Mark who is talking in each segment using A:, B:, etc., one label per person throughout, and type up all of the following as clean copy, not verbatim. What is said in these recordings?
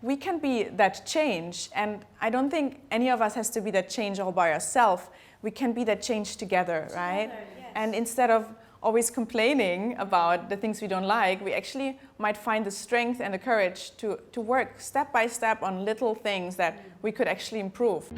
A: we can be that change, and I don't think any of us has to be that change all by ourselves. We can be that change together, right?
B: Yes.
A: And instead of always complaining about the things we don't like, we actually might find the strength and the courage to work step by step on little things that we could actually improve.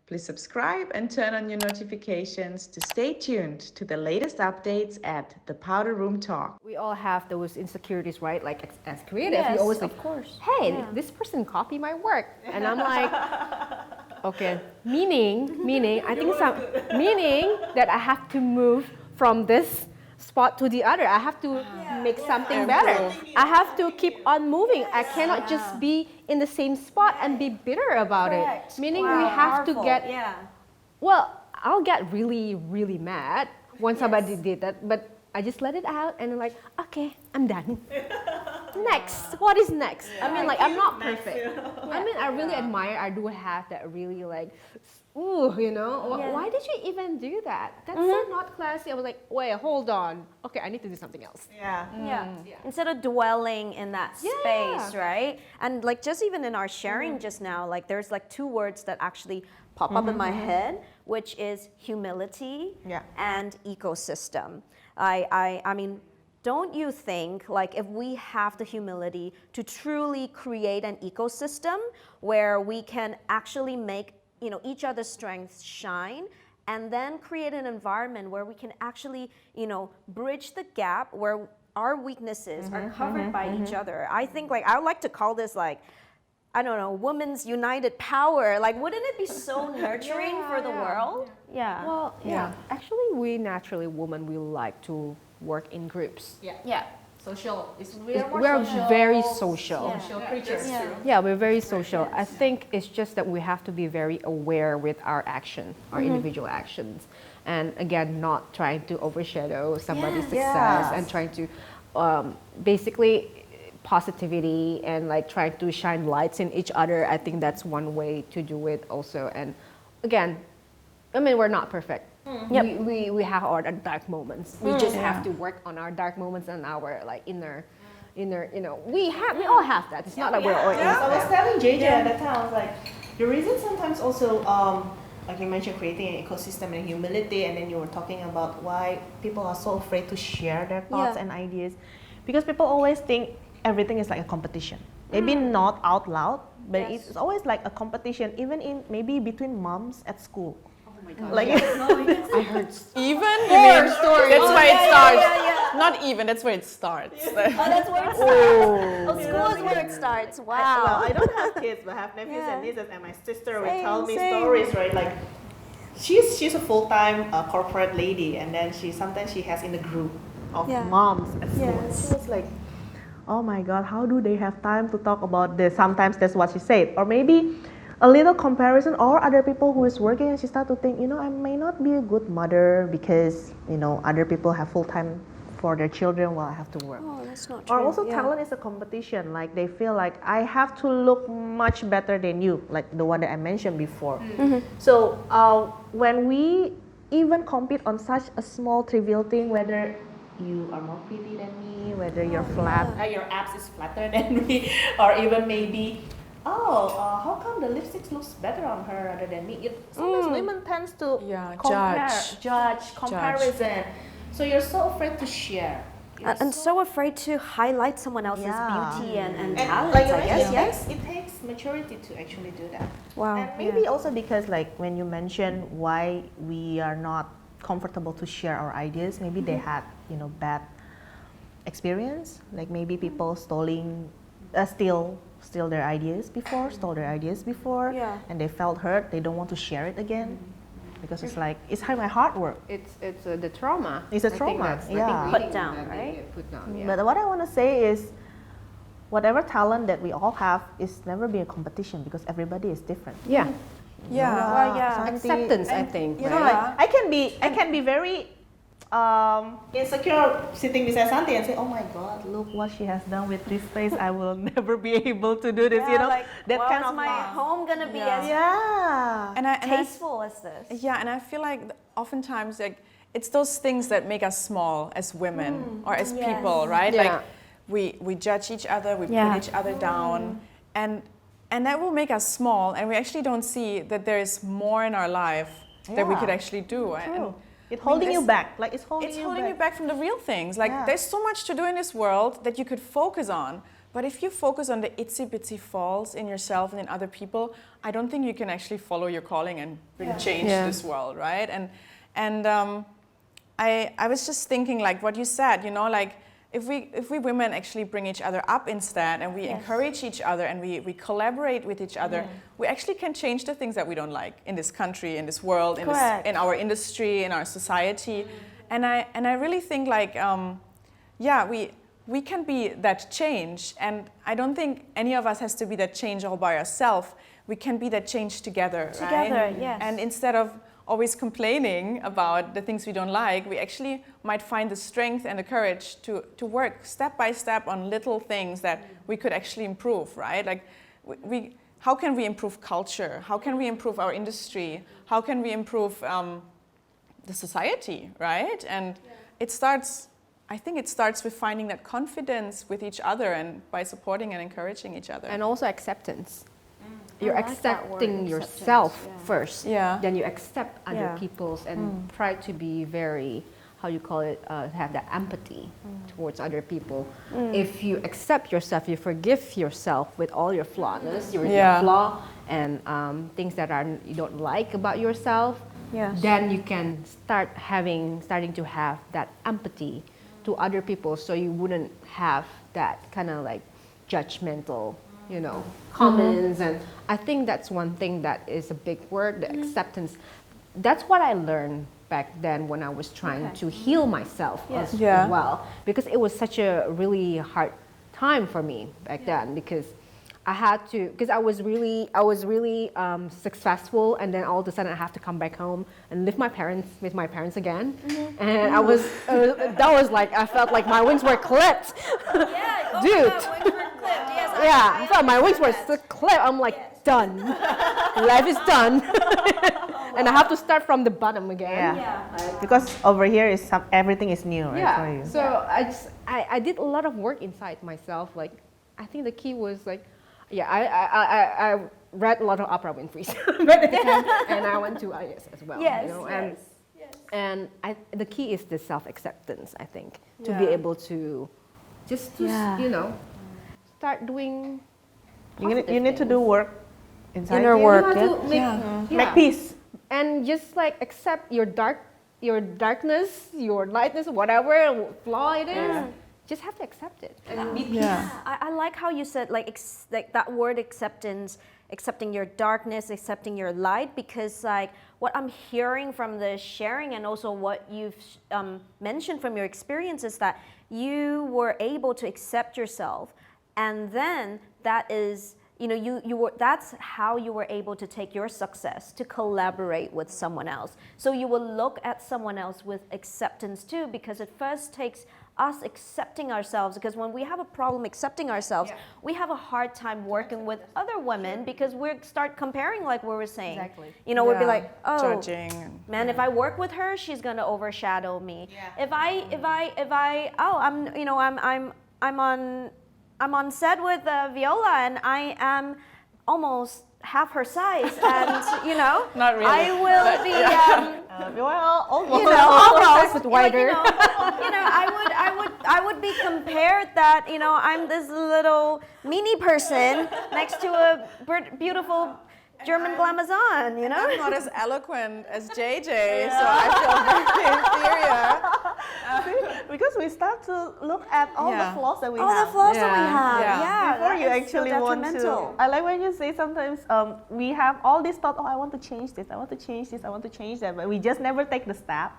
C: Please subscribe and turn on your notifications to stay tuned to the latest updates at the Powder Room Talk.
D: We all have those insecurities, right? Like as creatives,
B: Yes,
D: we always
B: of
D: like,
B: course.
D: hey,
B: Yeah.
D: this person copied my work. And I'm like, okay, meaning that I have to move from this spot to the other. I have to make something better. I have to keep on moving. I cannot just be in the same spot and be bitter about
B: Correct.
D: it. Meaning we have to get,
B: Yeah.
D: well, I'll get really, really mad when somebody did that, but I just let it out and I'm like, okay, I'm done. Next, what is next? I mean, like, I'm not perfect. I mean, I really admire, I do have that really like, ooh, you know, why did you even do that? That's so not classy. I was like, wait, hold on. Okay, I need to do something else.
B: Yeah. Instead of dwelling in that space, right? And like just even in our sharing just now, like there's like two words that actually pop up in my head, which is humility and ecosystem. I mean, don't you think like if we have the humility to truly create an ecosystem where we can actually make each other's strengths shine, and then create an environment where we can actually, bridge the gap where our weaknesses are covered by each other. I think like, I would like to call this like, I don't know, women's united power. Like, wouldn't it be so nurturing for the world? Yeah.
D: Well, actually, we naturally, women, we like to work in groups.
B: Yeah.
D: Social. We're very social.
B: Social
D: creatures. Yeah, we're very social. I think it's just that we have to be very aware with our action, our individual actions. And again, not trying to overshadow somebody's success and trying to basically positivity and like trying to shine lights in each other. I think that's one way to do it also. And again, I mean, we're not perfect. We have our dark moments. We just have to work on our dark moments and our like inner, we all have that. It's not like we're all
E: I was telling JJ at that time, I was like, the reason sometimes also, like you mentioned, creating an ecosystem and humility, and then you were talking about why people are so afraid to share their thoughts and ideas, because people always think everything is like a competition. Maybe not out loud, but it's always like a competition, even in maybe between moms at school. Like
D: I heard
A: Even? You mean,
D: stories.
A: that's where it starts. Not even, that's where it starts.
B: Oh, that's where it starts. School is where it starts. Wow.
E: Well, I don't have kids, but I have nephews and nieces, and my sister will tell me stories, right? Like, she's a full-time corporate lady, and then sometimes she has in a group of moms at school. And she was like, oh my God, how do they have time to talk about this? Sometimes that's what she said. Or maybe a little comparison, or other people who is working, and she started to think, I may not be a good mother because, other people have full-time for their children while I have to work.
B: Oh, that's not true.
E: Or also talent is a competition. Like they feel like I have to look much better than you, like the one that I mentioned before. So when we even compete on such a small trivial thing, whether you are more pretty than me, whether you're your abs is flatter than me, or even maybe, how come the lipstick looks better on her rather than me? Sometimes women tends to judge, comparison. So you're so afraid to share.
B: And so afraid to highlight someone else's beauty and talent,
E: like
B: I guess.
E: It takes maturity to actually do that.
B: Wow.
E: And maybe also because like when you mention why we are not comfortable to share our ideas, maybe they had, bad experience. Like maybe people steal their ideas before, and they felt hurt. They don't want to share it again. Because it's like, it's my hard work.
D: It's the trauma.
E: It's a trauma,
B: Put down, right?
D: Put down,
E: But what I want to say is, whatever talent that we all have is never be a competition because everybody is different.
A: Yeah.
E: Santi,
D: Acceptance, I think.
E: Like I can be very insecure sitting beside Santi and say, oh my God, look what she has done with this face. I will never be able to do this, you know?
B: Like,
E: That
B: well,
E: kind
B: is
E: of
B: my home gonna be as
E: yeah.
B: tasteful as this?
A: Yeah, and I feel like oftentimes like it's those things that make us small as women or as people, right?
D: Yeah.
A: Like we judge each other, we put each other down, and that will make us small, and we actually don't see that there is more in our life that we could actually do. And
E: it's holding you back. Like it's holding
A: you back from the real things. Like there's so much to do in this world that you could focus on. But if you focus on the itsy bitsy faults in yourself and in other people, I don't think you can actually follow your calling and really change this world, right? And I was just thinking, like what you said, you know, like if we women actually bring each other up instead, and we encourage each other, and we collaborate with each other, we actually can change the things that we don't like in this country, in this world, in our industry, in our society. And I really think like, we can be that change, and I don't think any of us has to be that change all by ourselves. We can be that change together, right?
B: Yes.
A: And instead of always complaining about the things we don't like, we actually might find the strength and the courage to work step by step on little things that we could actually improve, right? Like, how can we improve culture? How can we improve our industry? How can we improve the society, right? And I think it starts with finding that confidence with each other and by supporting and encouraging each other.
D: And also acceptance. You're
B: I like that word,
D: accepting
B: acceptance,
D: yourself first.
A: Yeah.
D: Then you accept other people's and try to be very, how you call it, have that empathy towards other people. If you accept yourself, you forgive yourself with all your flawness, your flaw and things that you don't like about yourself, then you can starting to have that empathy to other people, so you wouldn't have that kind of like judgmental, you know, comments. And I think that's one thing that is a big word, the acceptance. That's what I learned back then when I was trying to heal myself as well, because it was such a really hard time for me back then, because I had to, because I was really successful, and then all of a sudden I have to come back home and live with my parents again, and I was that was like, I felt like my wings were clipped. Dude. I felt my wings were clipped. I'm like, done. Life is done. And I have to start from the bottom again.
E: Because over here is everything is new, right? For you.
D: So I did a lot of work inside myself. Like, I think the key was like, I read a lot of Oprah Winfrey's, and I went to IS as well. You know? And the key is the self-acceptance, I think, to be able to just you know, start doing.
E: You need to do work inside.
B: Inner
E: you.
B: work.
E: Make peace.
D: And just like accept your darkness, your lightness, whatever flaw it is. Just have to accept it and be peace.
B: I like how you said like that word acceptance, accepting your darkness, accepting your light, because like what I'm hearing from the sharing and also what you've mentioned from your experience is that you were able to accept yourself, and then that is, you know, that's how you were able to take your success to collaborate with someone else. So you will look at someone else with acceptance too, because it first takes us accepting ourselves, because when we have a problem accepting ourselves, we have a hard time working with other women, because we start comparing, like we were saying. You know, we'd be like, oh,
A: judging.
B: Man, if I work with her, she's gonna overshadow me. If I'm on set with Viola and I am almost half her size, and you know,
A: not really,
B: I will be
E: almost.
B: You know, almost
D: wider.
B: I would be compared that, you know, I'm this little mini person next to a beautiful German glamazon, you know?
A: I'm not as eloquent as JJ, so I feel very inferior.
E: Because we start to look at all the flaws that we have.
B: All the flaws that we have.
E: Before you actually
B: so
E: want to. I like when you say sometimes we have all this thought, oh, I want to change this, I want to change this, I want to change that, but we just never take the step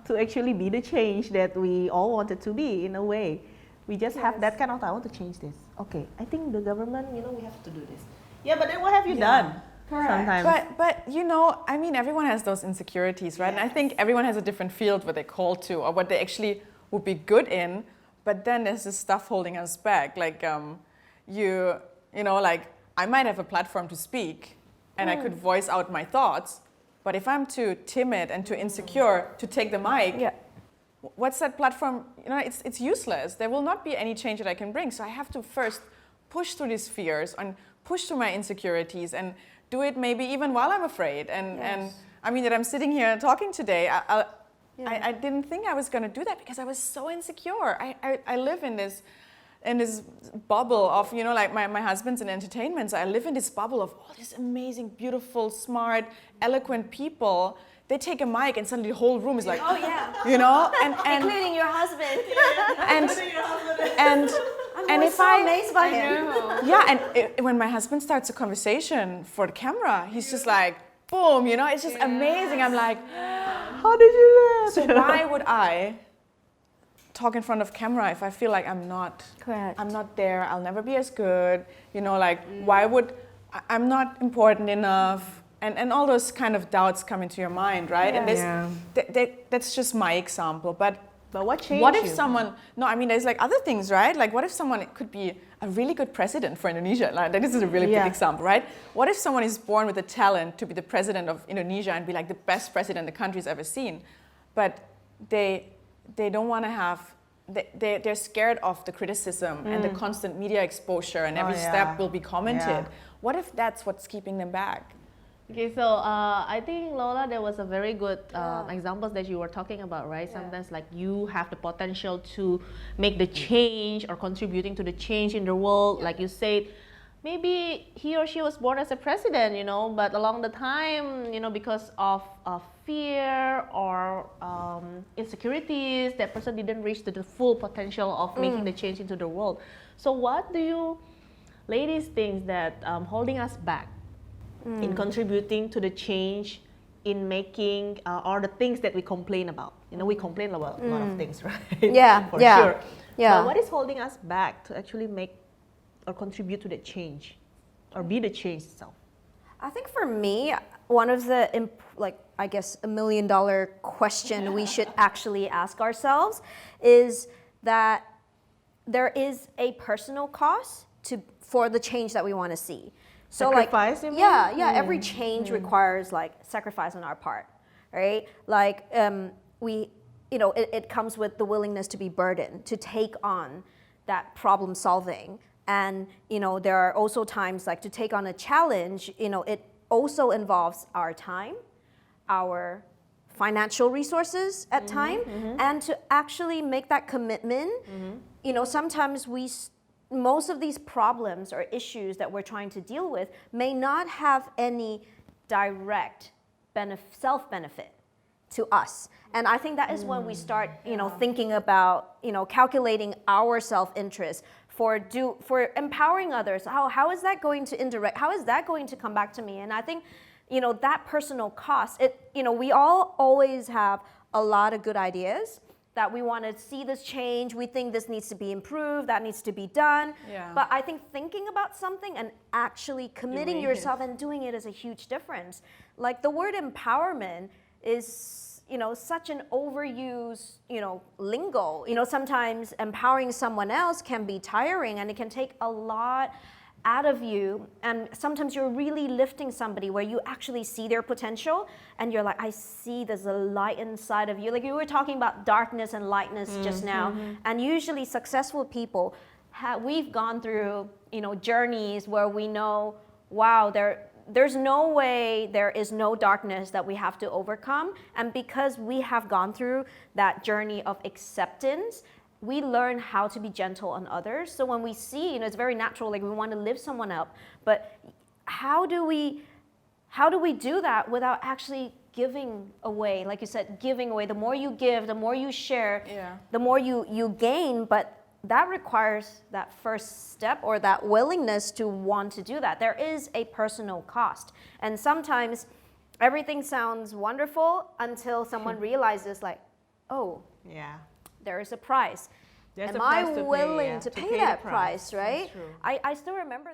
E: to actually be the change that we all wanted to be in a way. We just have that kind of, I want to change this. Okay, I think the government, you know, we have to do this. Yeah, but then what have you done? sometimes.
A: But you know, I mean, everyone has those insecurities, right? And I think everyone has a different field what they call to or what they actually would be good in. But then there's this stuff holding us back. Like you know, like I might have a platform to speak, and I could voice out my thoughts. But if I'm too timid and too insecure to take the mic, what's that platform? You know, it's useless. There will not be any change that I can bring. So I have to first push through these fears and push through my insecurities and do it maybe even while I'm afraid. And I mean that I'm sitting here talking today. I didn't think I was going to do that because I was so insecure. I live in this bubble of, you know, like my husband's in entertainment, so I live in this bubble of all these amazing, beautiful, smart, eloquent people. They take a mic and suddenly the whole room is like,
B: oh yeah,
A: you know, and
B: including your husband.
A: and if
B: so amazed by him.
A: Yeah, and when my husband starts a conversation for the camera, he's just like, boom, you know, it's just amazing. I'm like,
E: How did you do that?
A: so why would I talk in front of camera if I feel like I'm not there, I'll never be as good, you know, like why would I'm not important enough, and all those kind of doubts come into your mind, right? And that's just my example, but
E: what changed
A: what if
E: you?
A: someone, no, I mean there's like other things, right? Like what if someone could be a really good president for Indonesia? Like this is a really big example, right? What if someone is born with the talent to be the president of Indonesia and be like the best president the country's ever seen, but they don't want to have, they're scared of the criticism and the constant media exposure and every step will be commented. What if that's what's keeping them back?
E: Okay, so I think, Lola, there was a very good examples that you were talking about, right? Sometimes like you have the potential to make the change or contributing to the change in the world. Like you said, maybe he or she was born as a president, you know, but along the time, you know, because of fear or insecurities, that person didn't reach the full potential of making the change into the world. So what do you ladies think that holding us back in contributing to the change in making or the things that we complain about? You know, we complain about a lot of things, right? For sure. But what is holding us back to actually make or contribute to the change or be the change itself?
B: I think for me, one of the, like, I guess $1 million question we should actually ask ourselves is that there is a personal cost for the change that we want to see. So
E: sacrifice,
B: like,
E: you mean?
B: every change requires like sacrifice on our part, right? Like we, you know, it comes with the willingness to be burdened, to take on that problem solving. And, you know, there are also times like to take on a challenge, you know, it also involves our time, our financial resources at time, and to actually make that commitment. You know, sometimes most of these problems or issues that we're trying to deal with may not have any direct self-benefit to us. And I think that is when we start, you know, thinking about, you know, calculating our self-interest for empowering others. How is that going to how is that going to come back to me? And I think, you know, that personal cost, you know, we all always have a lot of good ideas that we want to see this change, we think this needs to be improved, that needs to be done. But I think thinking about something and actually committing yourself and doing it is a huge difference. Like the word empowerment is, you know, such an overused, you know, lingo. You know, sometimes empowering someone else can be tiring and it can take a lot out of you, and sometimes you're really lifting somebody where you actually see their potential and you're like, I see there's a light inside of you. Like you were talking about darkness and lightness just now, and usually successful people we've gone through, you know, journeys where we know, wow, there's no way there is no darkness that we have to overcome. And because we have gone through that journey of acceptance, we learn how to be gentle on others. So when we see, you know, it's very natural, like we want to lift someone up, but how do we do that without actually giving away? Like you said, giving away. The more you give, the more you share, the more you gain, but that requires that first step or that willingness to want to do that. There is a personal cost. And sometimes everything sounds wonderful until someone realizes like, oh, there is a price. Am I willing to pay that price, right? I still remember